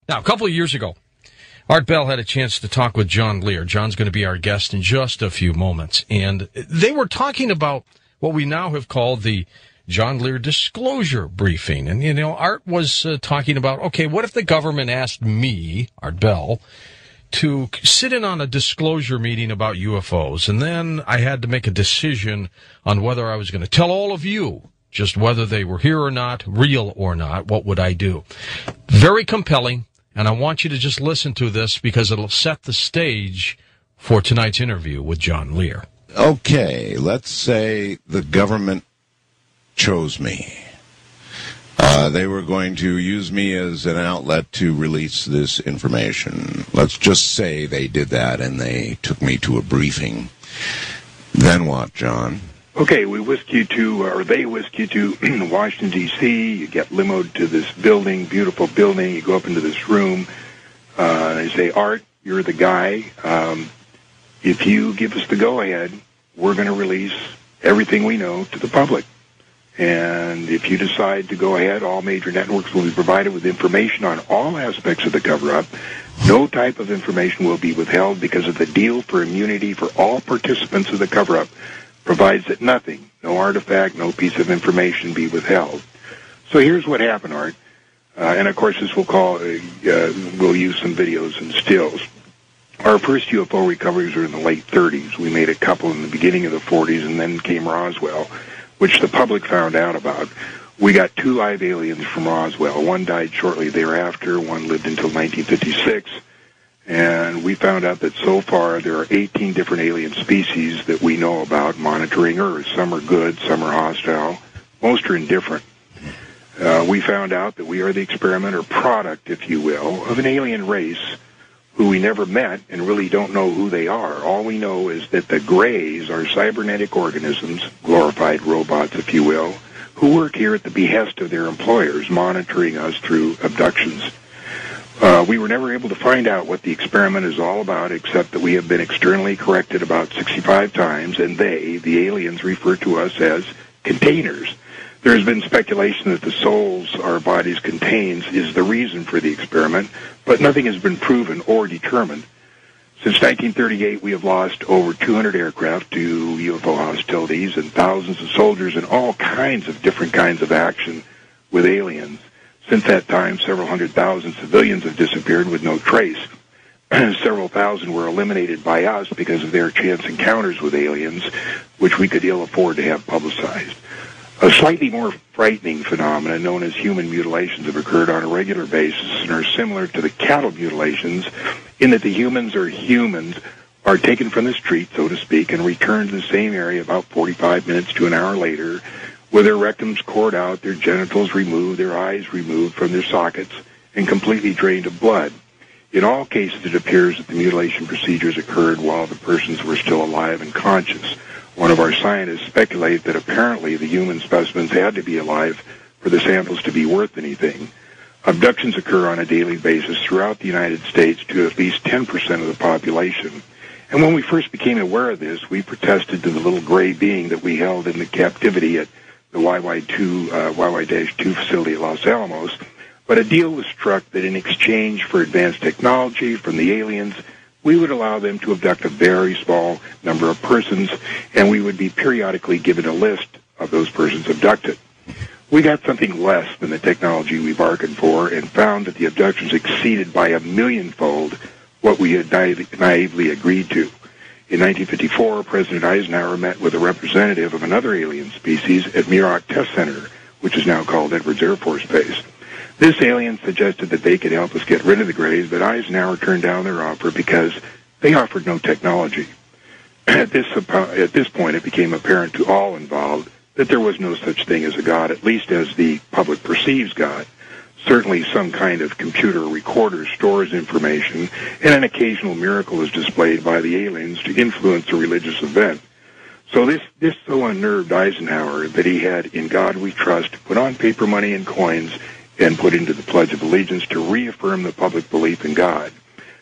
Now, a couple of years ago, Art Bell had a chance to talk with John Lear. John's going to be our guest in just a few moments. And they were talking about what we now have called the John Lear disclosure briefing. And, Art was talking about, okay, what if the government asked me, Art Bell, to sit in on a disclosure meeting about UFOs? And then I had to make a decision on whether I was going to tell all of you just whether they were here or not, real or not. What would I do? Very compelling. And I want you to just listen to this because it'll set the stage for tonight's interview with John Lear. Okay, let's say the government chose me. They were going to use me as an outlet to release this information. Let's just say they did that and they took me to a briefing. Then what, John? Okay, we whisk you to, or they whisk you to Washington, D.C. You get limoed to this building, beautiful building. You go up into this room. They say, Art, you're the guy. If you give us the go-ahead, we're going to release everything we know to the public. And if you decide to go ahead, all major networks will be provided with information on all aspects of the cover-up. No type of information will be withheld because of the deal for immunity for all participants of the cover-up provides that nothing, no artifact, no piece of information be withheld. So here's what happened, Art. And of course, this we'll use some videos and stills. Our first UFO recoveries were in the late 30s. We made a couple in the beginning of the 40s, and then came Roswell, which the public found out about. We got 2 live aliens from Roswell. One died shortly thereafter. One lived until 1956. And we found out that so far there are 18 different alien species that we know about monitoring Earth. Some are good, some are hostile. Most are indifferent. We found out that we are the experiment or product, if you will, of an alien race who we never met and really don't know who they are. All we know is that the Greys are cybernetic organisms, glorified robots, if you will, who work here at the behest of their employers, monitoring us through abductions. We were never able to find out what the experiment is all about, except that we have been externally corrected about 65 times, and they, the aliens, refer to us as containers. There has been speculation that the souls our bodies contains is the reason for the experiment, but nothing has been proven or determined. Since 1938, we have lost over 200 aircraft to UFO hostilities and thousands of soldiers in all kinds of different kinds of action with aliens. Since that time, several 100,000 civilians have disappeared with no trace. Several thousand were eliminated by us because of their chance encounters with aliens, which we could ill afford to have publicized. A slightly more frightening phenomenon known as human mutilations have occurred on a regular basis and are similar to the cattle mutilations in that the humans are taken from the street, so to speak, and returned to the same area about 45 minutes to an hour later, with their rectums cored out, their genitals removed, their eyes removed from their sockets, and completely drained of blood. In all cases, it appears that the mutilation procedures occurred while the persons were still alive and conscious. One of our scientists speculated that apparently the human specimens had to be alive for the samples to be worth anything. Abductions occur on a daily basis throughout the United States to at least 10% of the population. And when we first became aware of this, we protested to the little gray being that we held in the captivity at the YY-2 facility at Los Alamos, but a deal was struck that in exchange for advanced technology from the aliens, we would allow them to abduct a very small number of persons, and we would be periodically given a list of those persons abducted. We got something less than the technology we bargained for and found that the abductions exceeded by 1,000,000-fold what we had naively agreed to. In 1954, President Eisenhower met with a representative of another alien species at Muroc Test Center, which is now called Edwards Air Force Base. This alien suggested that they could help us get rid of the Greys, but Eisenhower turned down their offer because they offered no technology. At this point, it became apparent to all involved that there was no such thing as a God, at least as the public perceives God. Certainly some kind of computer recorder stores information, and an occasional miracle is displayed by the aliens to influence a religious event. So this so unnerved Eisenhower that he had In God We Trust put on paper money and coins and put into the Pledge of Allegiance to reaffirm the public belief in God.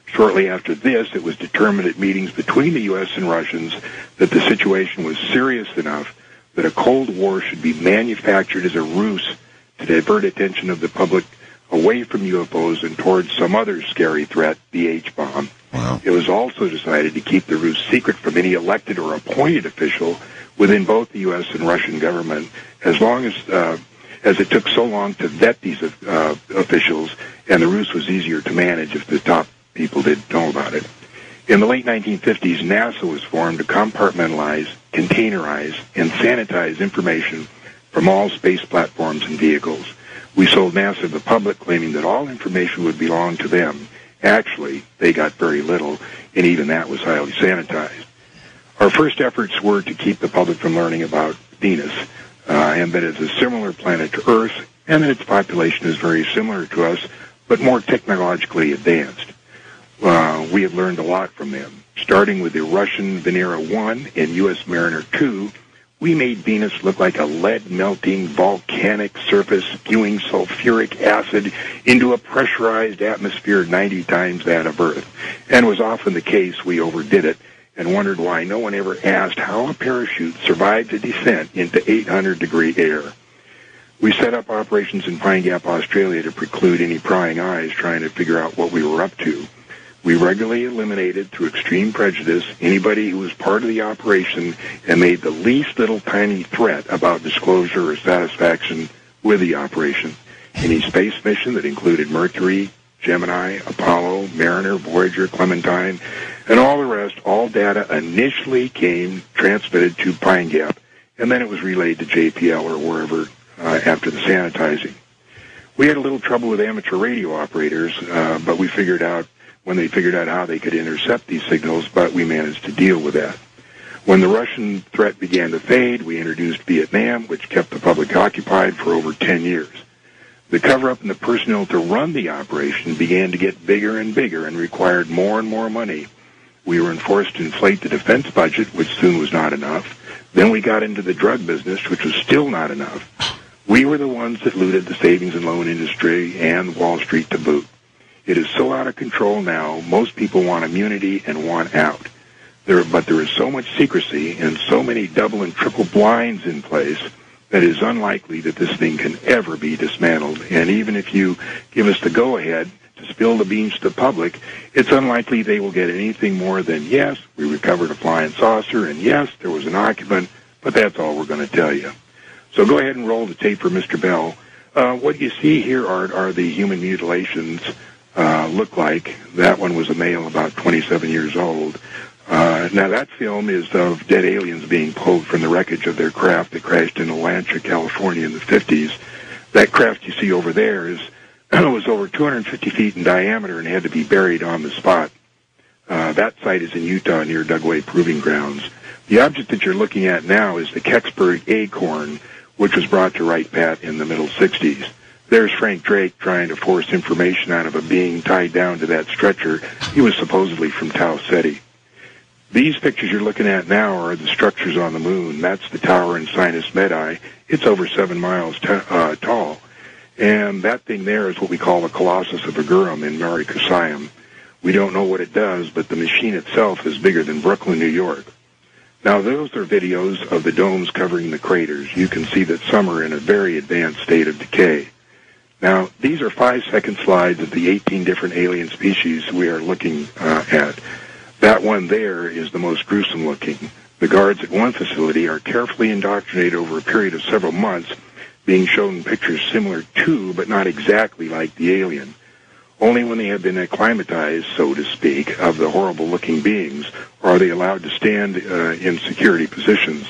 Shortly after this, it was determined at meetings between the U.S. and Russians that the situation was serious enough that a Cold War should be manufactured as a ruse to divert attention of the public away from UFOs and towards some other scary threat, the H-bomb. Wow. It was also decided to keep the ruse secret from any elected or appointed official within both the U.S. and Russian government, as long as it took so long to vet these officials, and the ruse was easier to manage if the top people didn't know about it. In the late 1950s, NASA was formed to compartmentalize, containerize, and sanitize information from all space platforms and vehicles. We sold NASA to the public, claiming that all information would belong to them. Actually, they got very little, and even that was highly sanitized. Our first efforts were to keep the public from learning about Venus, and that it's a similar planet to Earth, and that its population is very similar to us, but more technologically advanced. We have learned a lot from them. Starting with the Russian Venera 1 and U.S. Mariner 2, we made Venus look like a lead-melting volcanic surface spewing sulfuric acid into a pressurized atmosphere 90 times that of Earth. And was often the case we overdid it and wondered why no one ever asked how a parachute survived a descent into 800-degree air. We set up operations in Pine Gap, Australia to preclude any prying eyes trying to figure out what we were up to. We regularly eliminated, through extreme prejudice, anybody who was part of the operation and made the least little tiny threat about disclosure or satisfaction with the operation. Any space mission that included Mercury, Gemini, Apollo, Mariner, Voyager, Clementine, and all the rest, all data initially came transmitted to Pine Gap, and then it was relayed to JPL or wherever after the sanitizing. We had a little trouble with amateur radio operators, but we figured out when they figured out how they could intercept these signals, but we managed to deal with that. When the Russian threat began to fade, we introduced Vietnam, which kept the public occupied for over 10 years. The cover-up and the personnel to run the operation began to get bigger and bigger and required more and more money. We were enforced to inflate the defense budget, which soon was not enough. Then we got into the drug business, which was still not enough. We were the ones that looted the savings and loan industry and Wall Street to boot. It is so out of control now, most people want immunity and want out. But there is so much secrecy and so many double and triple blinds in place that it is unlikely that this thing can ever be dismantled. And even if you give us the go-ahead to spill the beans to the public, it's unlikely they will get anything more than, yes, we recovered a flying saucer, and yes, there was an occupant, but that's all we're going to tell you. So go ahead and roll the tape for Mr. Bell. What you see here are the human mutilations look like. That one was a male about 27 years old. Now that film is of dead aliens being pulled from the wreckage of their craft that crashed in Atlanta, California in the 50s. That craft you see over there was over 250 feet in diameter and had to be buried on the spot. That site is in Utah near Dugway Proving Grounds. The object that you're looking at now is the Kecksburg Acorn, which was brought to Wright Pat in the middle 60s. There's Frank Drake trying to force information out of a being tied down to that stretcher. He was supposedly from Tau Ceti. These pictures you're looking at now are the structures on the moon. That's the tower in Sinus Medai. It's over 7 miles tall. And that thing there is what we call the Colossus of Agurum in Mare Crisium. We don't know what it does, but the machine itself is bigger than Brooklyn, New York. Now, those are videos of the domes covering the craters. You can see that some are in a very advanced state of decay. Now, these are 5-second slides of the 18 different alien species we are looking at. That one there is the most gruesome looking. The guards at one facility are carefully indoctrinated over a period of several months, being shown pictures similar to, but not exactly like the alien. Only when they have been acclimatized, so to speak, of the horrible-looking beings are they allowed to stand in security positions.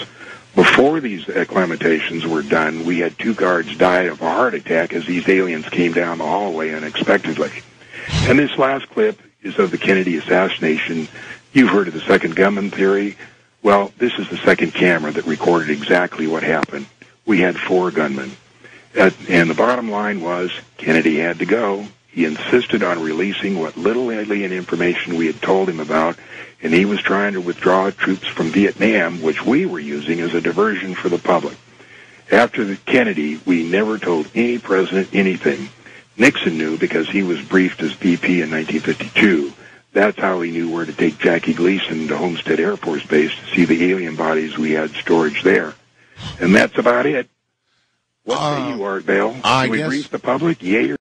Before these acclimatations were done, we had 2 guards die of a heart attack as these aliens came down the hallway unexpectedly. And this last clip is of the Kennedy assassination. You've heard of the second gunman theory. Well, this is the second camera that recorded exactly what happened. We had 4 gunmen. And the bottom line was Kennedy had to go. He insisted on releasing what little alien information we had told him about, and he was trying to withdraw troops from Vietnam, which we were using as a diversion for the public. After the Kennedy, we never told any president anything. Nixon knew because he was briefed as VP in 1952. That's how he knew where to take Jackie Gleason to Homestead Air Force Base to see the alien bodies we had storage there. And that's about it. What say you, Art Bell? Can we brief the public? Yay or